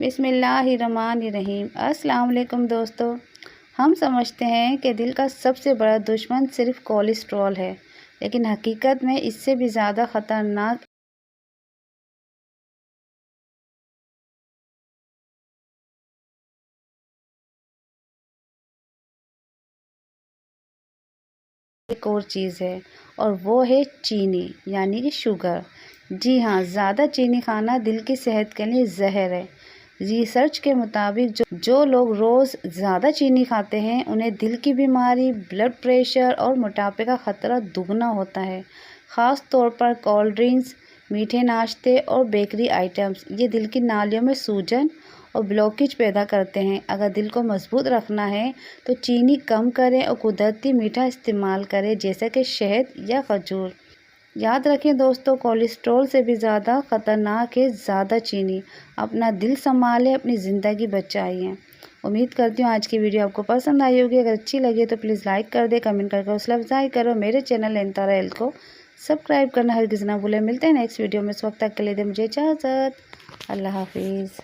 बिस्मिल्लाहिर्रहमानिर्रहीम। अस्सलाम वालेकुम दोस्तों। हम समझते हैं कि दिल का सबसे बड़ा दुश्मन सिर्फ कोलेस्ट्रॉल है, लेकिन हकीकत में इससे भी ज़्यादा ख़तरनाक एक और चीज़ है, और वो है चीनी, यानी कि शुगर। जी हाँ, ज़्यादा चीनी खाना दिल की सेहत के लिए ज़हर है। रिसर्च के मुताबिक जो लोग रोज़ ज़्यादा चीनी खाते हैं उन्हें दिल की बीमारी, ब्लड प्रेशर और मोटापे का ख़तरा दुगना होता है। ख़ास तौर पर कोल्ड ड्रिंक्स, मीठे नाश्ते और बेकरी आइटम्स ये दिल की नालियों में सूजन और ब्लॉकेज पैदा करते हैं। अगर दिल को मजबूत रखना है तो चीनी कम करें और कुदरती मीठा इस्तेमाल करें, जैसे कि शहद या खजूर। याद रखें दोस्तों, कोलेस्ट्रॉल से भी ज़्यादा ख़तरनाक है ज़्यादा चीनी। अपना दिल संभालें, अपनी ज़िंदगी बचाइए। उम्मीद करती हूँ आज की वीडियो आपको पसंद आई होगी। अगर अच्छी लगी तो प्लीज़ लाइक कर दे, कमेंट करके हौसला अफजाई करो। मेरे चैनल नयनतारा एल को सब्सक्राइब करना हरगिज़ ना भूलें। मिलते हैं नेक्स्ट वीडियो में। इस वक्त तक के लिए दे मुझे इजाज़त। अल्लाह हाफिज़।